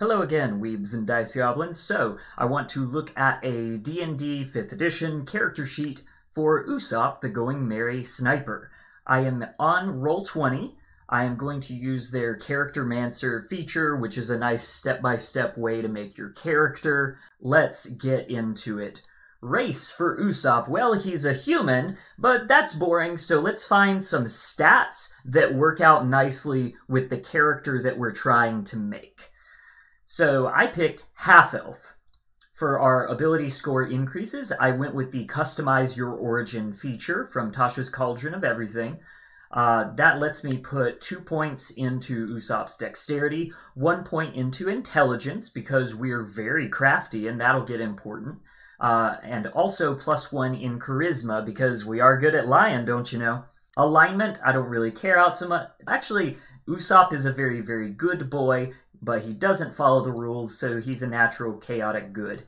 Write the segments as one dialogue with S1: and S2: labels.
S1: Hello again, Weebs and Dice Goblins. So, I want to look at a D&D 5th edition character sheet for Usopp, the Going Merry Sniper. I am on Roll20. I am going to use their Charactermancer feature, which is a nice step-by-step way to make your character. Let's get into it. Race for Usopp. Well, he's a human, but that's boring, so let's find some stats that work out nicely with the character that we're trying to make. So I picked Half-Elf. For our ability score increases, I went with the Customize Your Origin feature from Tasha's Cauldron of Everything. That lets me put 2 points into Usopp's Dexterity, 1 point into Intelligence, because we're very crafty, and that'll get important. And also +1 in Charisma, because we are good at lying, don't you know? Alignment, I don't really care out so much. Actually, Usopp is a very, very good boy, but he doesn't follow the rules, so he's a natural chaotic good.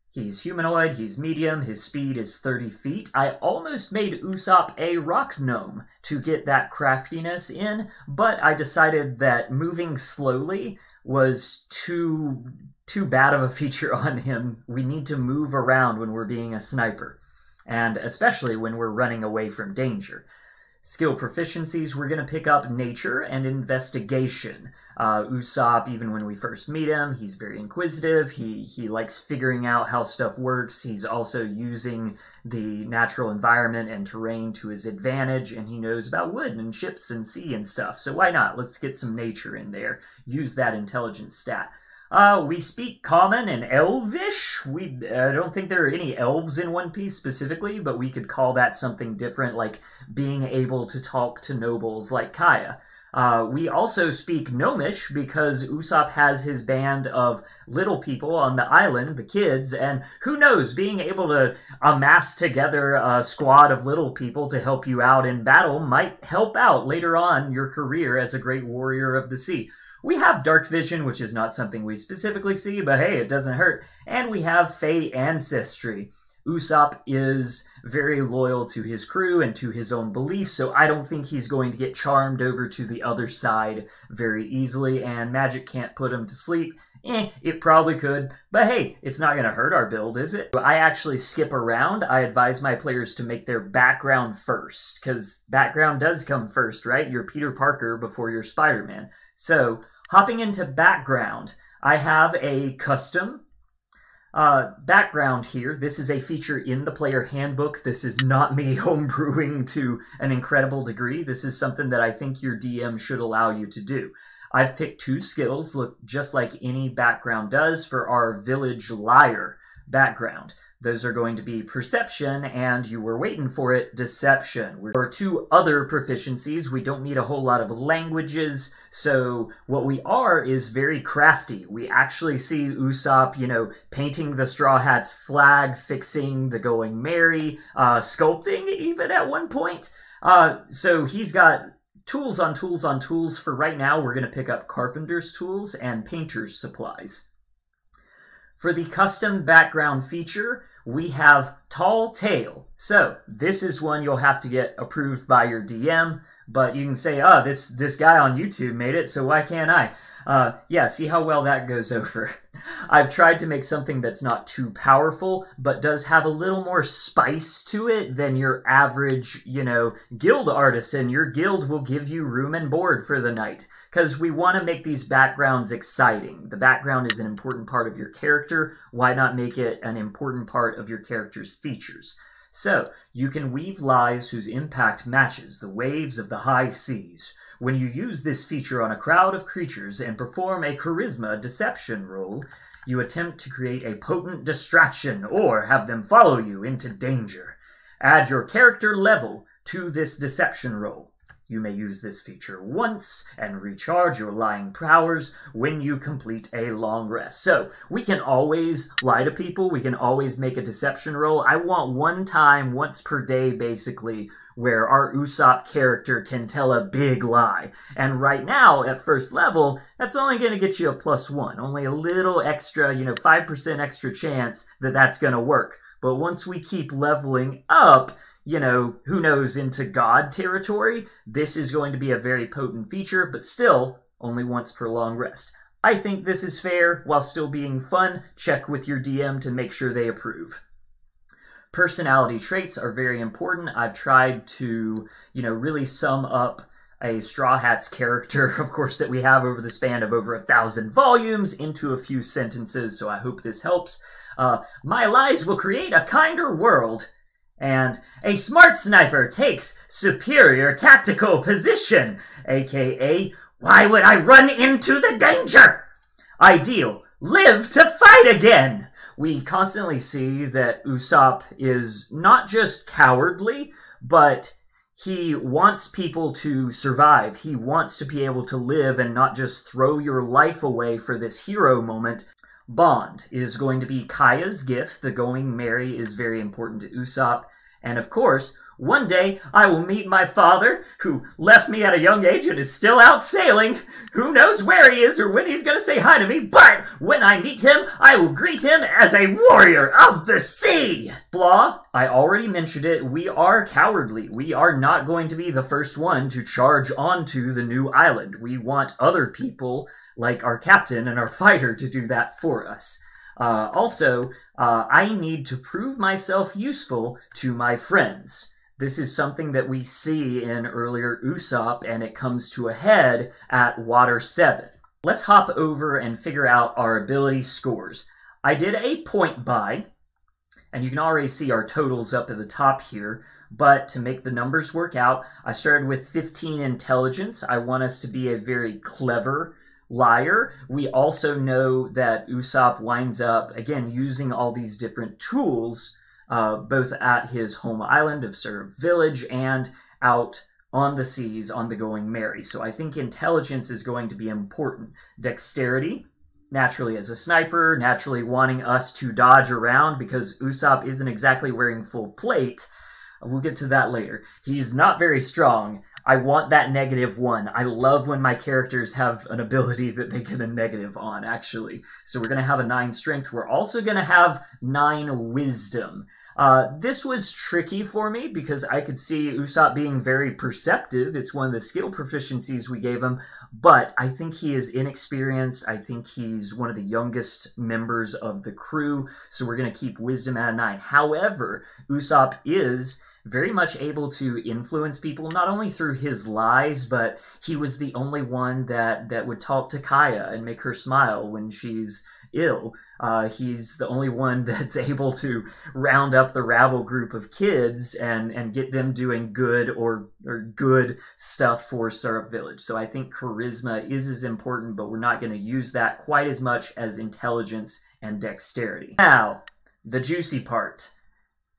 S1: He's humanoid, he's medium, his speed is 30 feet. I almost made Usopp a rock gnome to get that craftiness in, but I decided that moving slowly was too bad of a feature on him. We need to move around when we're being a sniper, and especially when we're running away from danger. Skill proficiencies, we're going to pick up Nature and Investigation. Usopp, even when we first meet him, he's very inquisitive. He likes figuring out how stuff works. He's also using the natural environment and terrain to his advantage, and he knows about wood and ships and sea and stuff. So why not? Let's get some Nature in there. Use that intelligence stat. We speak Common and Elvish. I don't think there are any elves in One Piece specifically, but we could call that something different, like being able to talk to nobles like Kaya. We also speak Gnomish because Usopp has his band of little people on the island, the kids, and who knows, being able to amass together a squad of little people to help you out in battle might help out later on your career as a great warrior of the sea. We have Dark Vision, which is not something we specifically see, but hey, it doesn't hurt. And we have Fey Ancestry. Usopp is very loyal to his crew and to his own beliefs, so I don't think he's going to get charmed over to the other side very easily, and magic can't put him to sleep. It probably could, but hey, it's not going to hurt our build, is it? I actually skip around. I advise my players to make their background first, because background does come first, right? You're Peter Parker before you're Spider-Man. So, hopping into background, I have a custom background here. This is a feature in the player handbook. This is not me homebrewing to an incredible degree. This is something that I think your DM should allow you to do. I've picked 2 skills, look just like any background does, for our Village Liar background. Those are going to be Perception, and you were waiting for it, Deception. There are 2 other proficiencies. We don't need a whole lot of languages, so what we are is very crafty. We actually see Usopp, painting the Straw Hats flag, fixing the Going Merry, sculpting even at one point. So he's got tools on tools on tools. For right now, we're going to pick up Carpenter's tools and Painter's supplies. For the custom background feature, we have Tall Tale. So this is one you'll have to get approved by your DM, but you can say, oh, this guy on YouTube made it, so why can't I? Yeah, see how well that goes over. I've tried to make something that's not too powerful, but does have a little more spice to it than your average, guild artisan. Your guild will give you room and board for the night, because we want to make these backgrounds exciting. The background is an important part of your character. Why not make it an important part of your character's features? So, you can weave lies whose impact matches the waves of the high seas. When you use this feature on a crowd of creatures and perform a Charisma Deception roll, you attempt to create a potent distraction or have them follow you into danger. Add your character level to this deception roll. You may use this feature once and recharge your lying powers when you complete a long rest. So, we can always lie to people. We can always make a deception roll. I want one time, once per day, basically, where our Usopp character can tell a big lie. And right now, at first level, that's only going to get you a +1. Only a little extra, 5% extra chance that that's going to work. But once we keep leveling up, who knows, into God territory, this is going to be a very potent feature, but still only once per long rest. I think this is fair while still being fun. Check with your DM to make sure they approve. Personality traits are very important. I've tried to, really sum up a Straw Hats character, of course, that we have over the span of over 1,000 volumes into a few sentences, so I hope this helps. My lies will create a kinder world. And a smart sniper takes superior tactical position, aka, why would I run into the danger? Ideal, live to fight again. We constantly see that Usopp is not just cowardly, but he wants people to survive. He wants to be able to live and not just throw your life away for this hero moment. Bond is going to be Kaya's gift. The going merry is very important to Usopp. And of course, one day I will meet my father, who left me at a young age and is still out sailing. Who knows where he is or when he's going to say hi to me, but when I meet him, I will greet him as a warrior of the sea. Flaw, I already mentioned it, we are cowardly. We are not going to be the first one to charge onto the new island. We want other people, like our captain and our fighter, to do that for us. Also, I need to prove myself useful to my friends. This is something that we see in earlier Usopp, and it comes to a head at Water 7. Let's hop over and figure out our ability scores. I did a point buy, and you can already see our totals up at the top here, but to make the numbers work out, I started with 15 intelligence. I want us to be a very clever liar. We also know that Usopp winds up, again, using all these different tools, both at his home island of Syrup Village and out on the seas on the Going Merry. So I think intelligence is going to be important. Dexterity, naturally as a sniper, naturally wanting us to dodge around because Usopp isn't exactly wearing full plate. We'll get to that later. He's not very strong. I want that -1. I love when my characters have an ability that they get a negative on, actually. So we're going to have a 9 strength. We're also going to have 9 wisdom. This was tricky for me because I could see Usopp being very perceptive. It's one of the skill proficiencies we gave him, but I think he is inexperienced. I think he's one of the youngest members of the crew, so we're going to keep wisdom at a 9. However, Usopp is very much able to influence people, not only through his lies, but he was the only one that would talk to Kaya and make her smile when she's ill. He's the only one that's able to round up the rabble group of kids and get them doing good or good stuff for Syrup Village. So I think charisma is as important, but we're not going to use that quite as much as intelligence and dexterity. Now, the juicy part.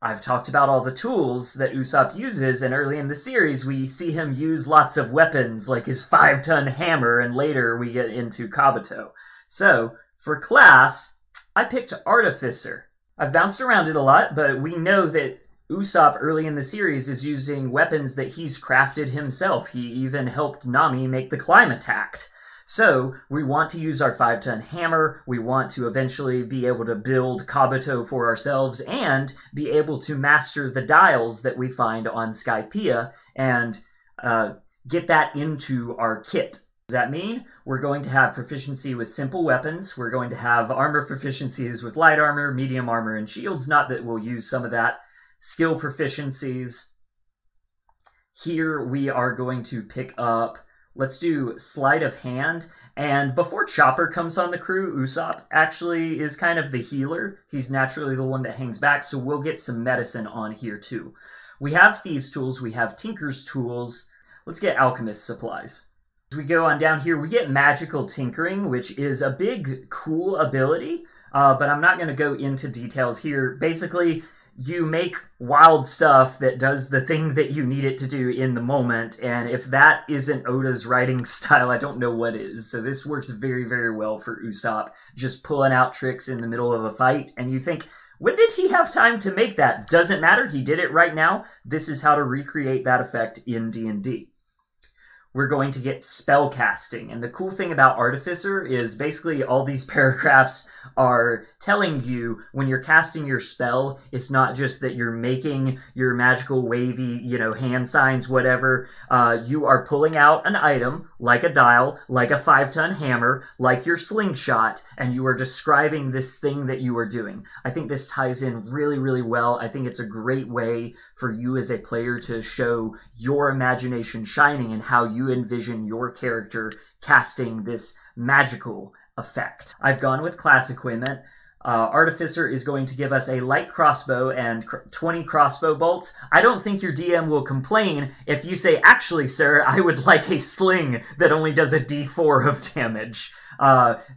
S1: I've talked about all the tools that Usopp uses, and early in the series we see him use lots of weapons, like his 5-ton hammer, and later we get into Kabuto. So, for class, I picked Artificer. I've bounced around it a lot, but we know that Usopp early in the series is using weapons that he's crafted himself. He even helped Nami make the Climate Act. So, we want to use our 5-ton hammer, we want to eventually be able to build Kabuto for ourselves, and be able to master the dials that we find on Skypiea, and get that into our kit. Does that mean we're going to have proficiency with simple weapons, we're going to have armor proficiencies with light armor, medium armor, and shields, not that we'll use some of that, skill proficiencies. Here we are going to pick up, let's do Sleight of Hand, and before Chopper comes on the crew, Usopp actually is kind of the healer. He's naturally the one that hangs back, so we'll get some medicine on here too. We have Thieves' Tools, we have Tinker's Tools, let's get Alchemist Supplies. As we go on down here, we get Magical Tinkering, which is a big, cool ability, but I'm not going to go into details here. Basically, you make wild stuff that does the thing that you need it to do in the moment, and if that isn't Oda's writing style, I don't know what is. So this works very, very well for Usopp, just pulling out tricks in the middle of a fight, and you think, when did he have time to make that? Doesn't matter, he did it right now. This is how to recreate that effect in D&D. we're going to get spell casting. And the cool thing about Artificer is basically all these paragraphs are telling you when you're casting your spell, it's not just that you're making your magical wavy, hand signs, whatever. You are pulling out an item like a dial, like a 5-ton hammer, like your slingshot, and you are describing this thing that you are doing. I think this ties in really, really well. I think it's a great way for you as a player to show your imagination shining and how you envision your character casting this magical effect. I've gone with class equipment. Artificer is going to give us a light crossbow and 20 crossbow bolts. I don't think your DM will complain if you say, actually, sir, I would like a sling that only does a d4 of damage.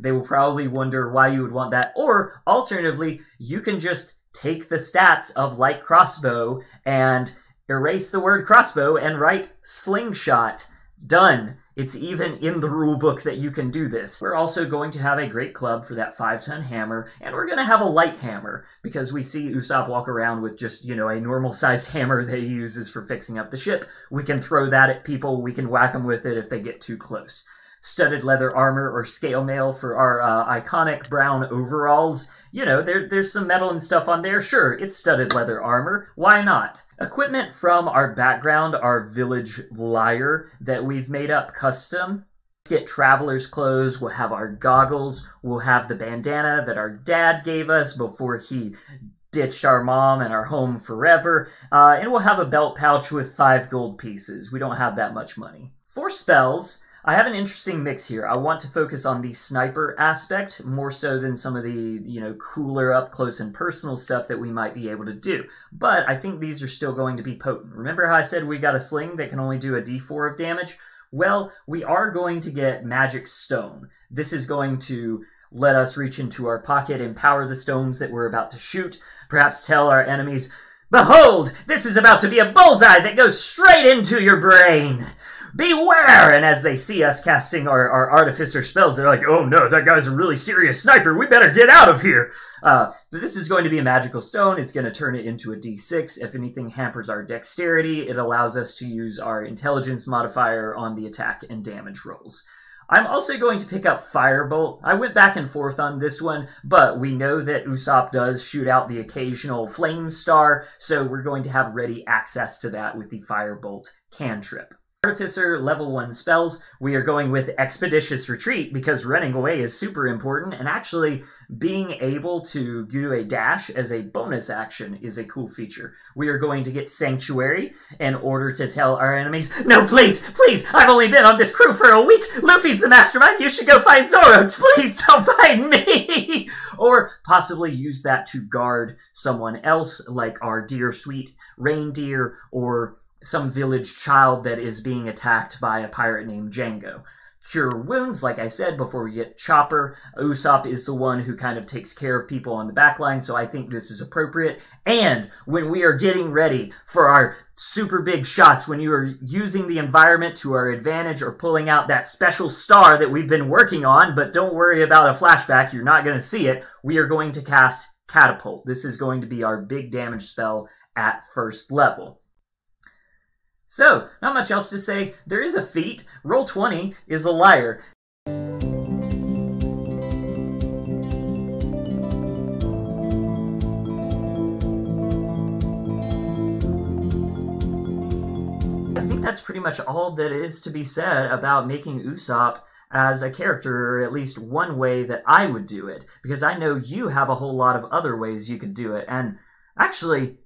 S1: They will probably wonder why you would want that. Or, alternatively, you can just take the stats of light crossbow and erase the word crossbow and write slingshot. Done. It's even in the rule book that you can do this. We're also going to have a great club for that 5-ton hammer, and we're going to have a light hammer, because we see Usopp walk around with just, a normal-sized hammer that he uses for fixing up the ship. We can throw that at people, we can whack them with it if they get too close. Studded leather armor or scale mail for our iconic brown overalls. There's some metal and stuff on there. Sure, it's studded leather armor. Why not? Equipment from our background, our village lyre that we've made up custom. Get traveler's clothes, we'll have our goggles, we'll have the bandana that our dad gave us before he ditched our mom and our home forever, and we'll have a belt pouch with 5 gold pieces. We don't have that much money. For spells, I have an interesting mix here. I want to focus on the sniper aspect more so than some of the, cooler up close and personal stuff that we might be able to do. But I think these are still going to be potent. Remember how I said we got a sling that can only do a d4 of damage? Well, we are going to get magic stone. This is going to let us reach into our pocket, empower the stones that we're about to shoot, perhaps tell our enemies, "Behold, this is about to be a bullseye that goes straight into your brain. Beware!" And as they see us casting our artificer spells, they're like, "Oh no, that guy's a really serious sniper. We better get out of here." But this is going to be a magical stone. It's going to turn it into a d6. If anything hampers our dexterity, it allows us to use our intelligence modifier on the attack and damage rolls. I'm also going to pick up Firebolt. I went back and forth on this one, but we know that Usopp does shoot out the occasional flame star, so we're going to have ready access to that with the Firebolt cantrip. Artificer level 1 spells, we are going with Expeditious Retreat because running away is super important, and actually being able to do a dash as a bonus action is a cool feature. We are going to get Sanctuary in order to tell our enemies, "No, please, please, I've only been on this crew for a week. Luffy's the mastermind. You should go find Zoro. Please don't find me." Or possibly use that to guard someone else, like our dear sweet reindeer or some village child that is being attacked by a pirate named Django. Cure wounds, like I said, before we get Chopper. Usopp is the one who kind of takes care of people on the back line, so I think this is appropriate. And when we are getting ready for our super big shots, when you are using the environment to our advantage or pulling out that special star that we've been working on, but don't worry about a flashback, you're not going to see it, we are going to cast Catapult. This is going to be our big damage spell at first level. So, not much else to say. There is a feat. Roll20 is a liar. I think that's pretty much all that is to be said about making Usopp as a character, or at least one way that I would do it, because I know you have a whole lot of other ways you could do it, and actually,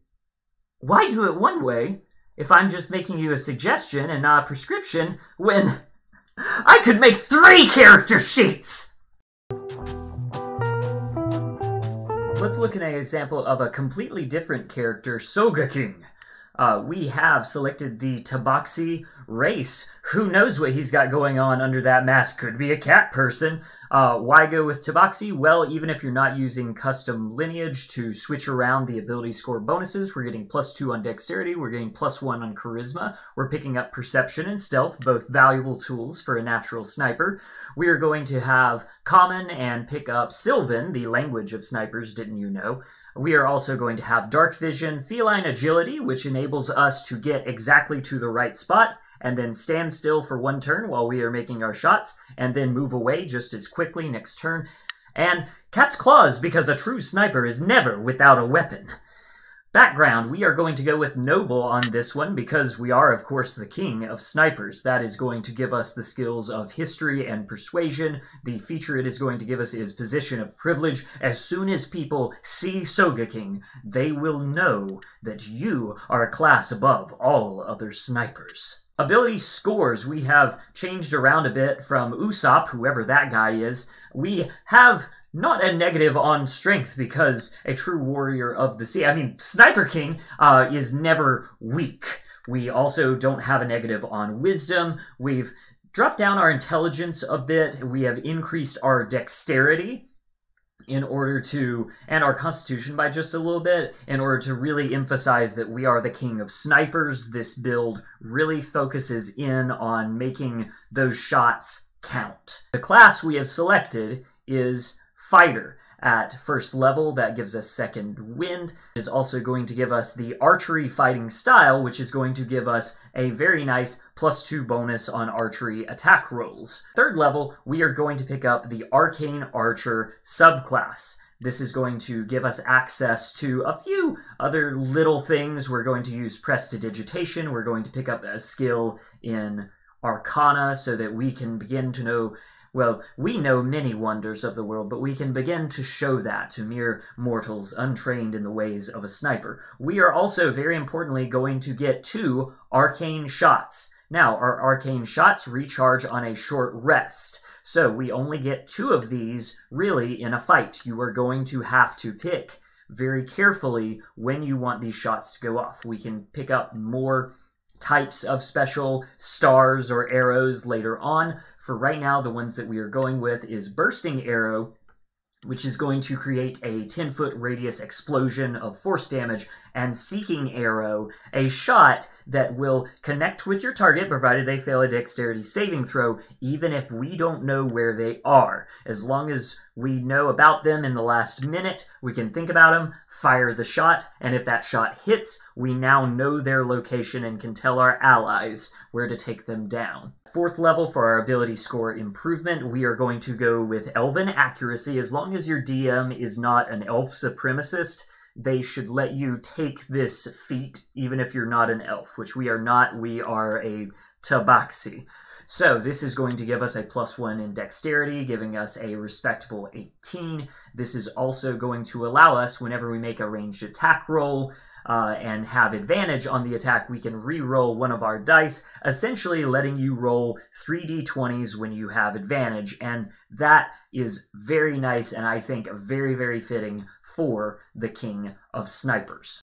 S1: why do it one way if I'm just making you a suggestion and not a prescription, when I could make 3 character sheets? Let's look at an example of a completely different character, Sogeking. We have selected the Tabaxi race. Who knows what he's got going on under that mask? Could be a cat person. Why go with Tabaxi? Well, even if you're not using custom lineage to switch around the ability score bonuses, we're getting +2 on dexterity, we're getting +1 on charisma, we're picking up perception and stealth, both valuable tools for a natural sniper. We are going to have common and pick up Sylvan, the language of snipers, didn't you know? We are also going to have dark vision, feline agility, which enables us to get exactly to the right spot, and then stand still for 1 turn while we are making our shots, and then move away just as quickly next turn. And Cat's Claws, because a true sniper is never without a weapon. Background, we are going to go with Noble on this one because we are, of course, the king of snipers. That is going to give us the skills of history and persuasion. The feature it is going to give us is position of privilege. As soon as people see Sogeking, they will know that you are a class above all other snipers. Ability scores, we have changed around a bit from Usopp, whoever that guy is. We have not a negative on strength because a true warrior of the sea, Sniper King is never weak. We also don't have a negative on wisdom. We've dropped down our intelligence a bit. We have increased our dexterity in order to, and our constitution by just a little bit, in order to really emphasize that we are the king of snipers. This build really focuses in on making those shots count. The class we have selected is Fighter. At first level, that gives us second wind. It is also going to give us the archery fighting style, which is going to give us a very nice +2 bonus on archery attack rolls. Third level, we are going to pick up the Arcane Archer subclass. This is going to give us access to a few other little things. We're going to use Prestidigitation. We're going to pick up a skill in Arcana so that we can begin to know, well, we know many wonders of the world, but we can begin to show that to mere mortals untrained in the ways of a sniper. We are also, very importantly, going to get 2 arcane shots. Now, our arcane shots recharge on a short rest, so we only get 2 of these, really, in a fight. You are going to have to pick very carefully when you want these shots to go off. We can pick up more types of special stars or arrows later on. For right now, the ones that we are going with is Bursting Arrow, which is going to create a 10-foot radius explosion of force damage, and Seeking Arrow, a shot that will connect with your target, provided they fail a dexterity saving throw, even if we don't know where they are. As long as we know about them in the last minute, we can think about them, fire the shot, and if that shot hits, we now know their location and can tell our allies where to take them down. Fourth level for our ability score improvement, we are going to go with Elven Accuracy. As long as your DM is not an elf supremacist, they should let you take this feat even if you're not an elf, which we are not. We are a Tabaxi. So this is going to give us a +1 in dexterity, giving us a respectable 18. This is also going to allow us, whenever we make a ranged attack roll, and have advantage on the attack, we can re-roll one of our dice, essentially letting you roll 3d20s when you have advantage, and that is very nice and I think very, very fitting for the King of Snipers.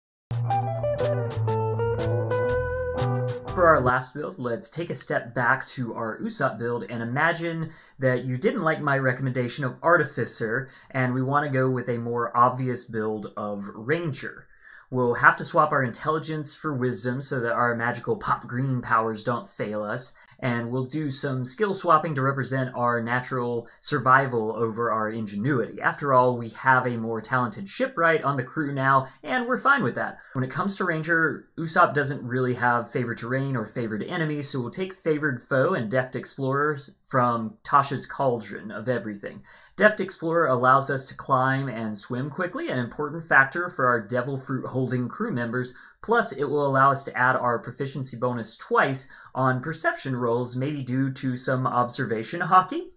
S1: For our last build, let's take a step back to our Usopp build and imagine that you didn't like my recommendation of Artificer and we want to go with a more obvious build of Ranger. We'll have to swap our intelligence for wisdom so that our magical pop green powers don't fail us, and we'll do some skill swapping to represent our natural survival over our ingenuity. After all, we have a more talented shipwright on the crew now, and we're fine with that. When it comes to Ranger, Usopp doesn't really have favored terrain or favored enemies, so we'll take Favored Foe and Deft Explorers from Tasha's Cauldron of Everything. Deft Explorer allows us to climb and swim quickly, an important factor for our Devil Fruit holding crew members, plus it will allow us to add our proficiency bonus twice on perception rolls, maybe due to some observation hockey.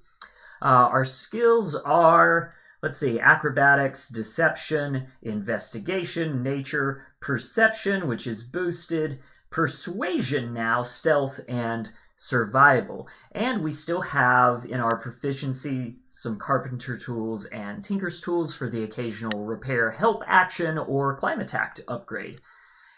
S1: Our skills are, let's see, acrobatics, deception, investigation, nature, perception, which is boosted, persuasion now, stealth, and survival. And we still have in our proficiency some carpenter tools and tinker's tools for the occasional repair help action or climb attack upgrade.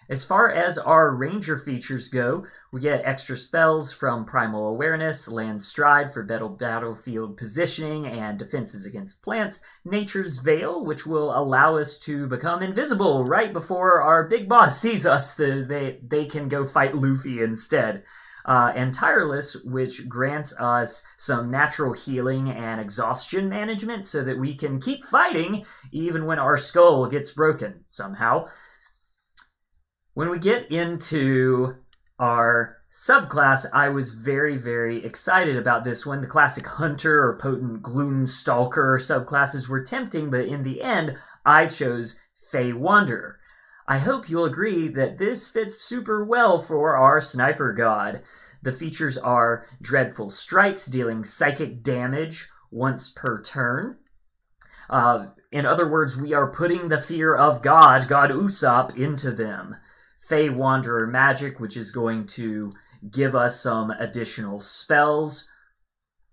S1: As far as our ranger features go, we get extra spells from Primal Awareness, Land Stride for better battlefield positioning and defenses against plants, Nature's Veil, which will allow us to become invisible right before our big boss sees us. They can go fight Luffy instead. And Tireless, which grants us some natural healing and exhaustion management so that we can keep fighting even when our skull gets broken somehow. When we get into our Subclass, I was very, very excited about this one. The classic Hunter or Potent Gloom Stalker subclasses were tempting, but in the end, I chose Fey Wanderer. I hope you'll agree that this fits super well for our Sniper God. The features are Dreadful Strikes, dealing psychic damage once per turn. In other words, we are putting the fear of God Usopp, into them. Fey Wanderer Magic, which is going to give us some additional spells.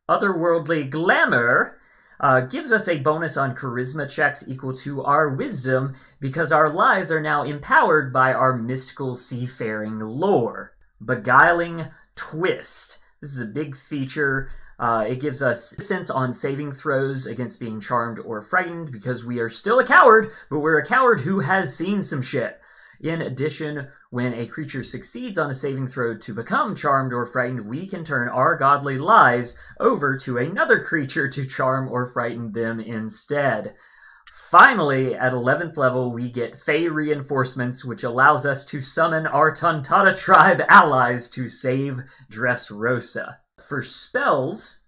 S1: Otherworldly Glamour gives us a bonus on charisma checks equal to our wisdom because our lies are now empowered by our mystical seafaring lore. Beguiling Twist. This is a big feature. It gives us assistance on saving throws against being charmed or frightened because we are still a coward, but we're a coward who has seen some shit. In addition, when a creature succeeds on a saving throw to become charmed or frightened, we can turn our godly lies over to another creature to charm or frighten them instead. Finally, at 11th level, we get Fey Reinforcements, which allows us to summon our Tontatta tribe allies to save Dressrosa. For spells,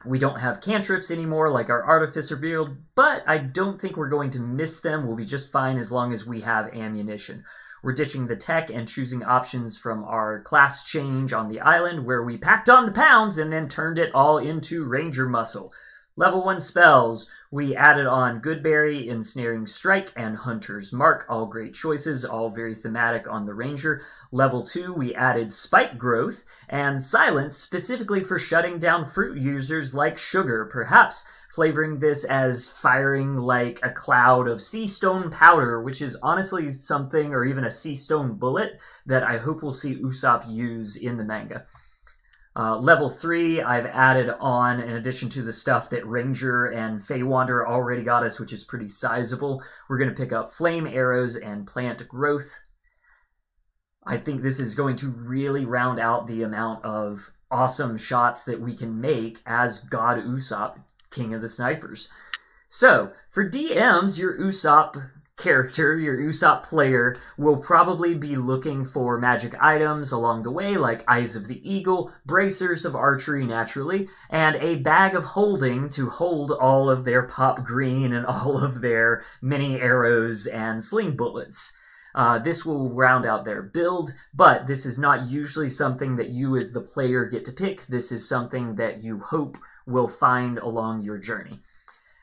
S1: we don't have cantrips anymore like our Artificer build, but I don't think we're going to miss them. We'll be just fine as long as we have ammunition. We're ditching the tech and choosing options from our class change on the island where we packed on the pounds and then turned it all into Ranger muscle. Level 1 spells, we added on Goodberry, Ensnaring Strike, and Hunter's Mark. All great choices, all very thematic on the Ranger. Level 2, we added Spike Growth and Silence, specifically for shutting down fruit users like Sugar, perhaps flavoring this as firing like a cloud of sea stone powder, which is honestly something, or even a sea stone bullet, that I hope we'll see Usopp use in the manga. Level 3, I've added on, in addition to the stuff that Ranger and Fey Wanderer already got us, which is pretty sizable, we're going to pick up Flame Arrows and Plant Growth. I think this is going to really round out the amount of awesome shots that we can make as God Usopp, King of the Snipers. So, for DMs, your Usopp character, your Usopp player, will probably be looking for magic items along the way, like Eyes of the Eagle, bracers of archery naturally, and a bag of holding to hold all of their pop green and all of their mini arrows and sling bullets. This will round out their build, but this is not usually something that you as the player get to pick. This is something that you hope will find along your journey.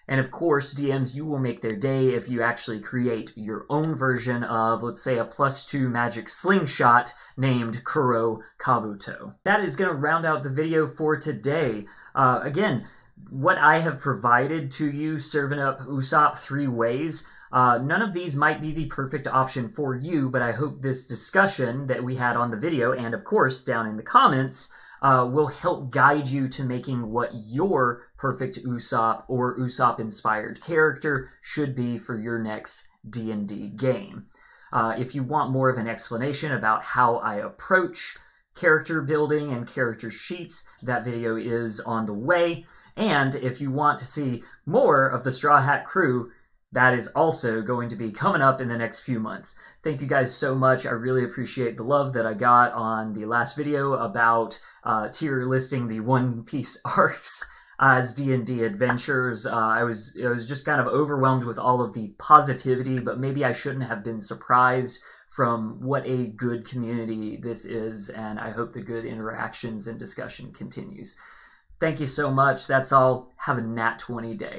S1: And of course, DMs, you will make their day if you actually create your own version of, let's say, a +2 magic slingshot named Kuro Kabuto. That is going to round out the video for today. Again, what I have provided to you, serving up Usopp 3 ways, none of these might be the perfect option for you, but I hope this discussion that we had on the video, and of course down in the comments, will help guide you to making what your perfect Usopp or Usopp-inspired character should be for your next D&D game. If you want more of an explanation about how I approach character building and character sheets, that video is on the way. And if you want to see more of the Straw Hat Crew, that is also going to be coming up in the next few months. Thank you guys so much. I really appreciate the love that I got on the last video about tier listing the One Piece arcs as D&D adventures. I was just kind of overwhelmed with all of the positivity, but maybe I shouldn't have been surprised from what a good community this is, and I hope the good interactions and discussion continues. Thank you so much. That's all. Have a nat 20 day.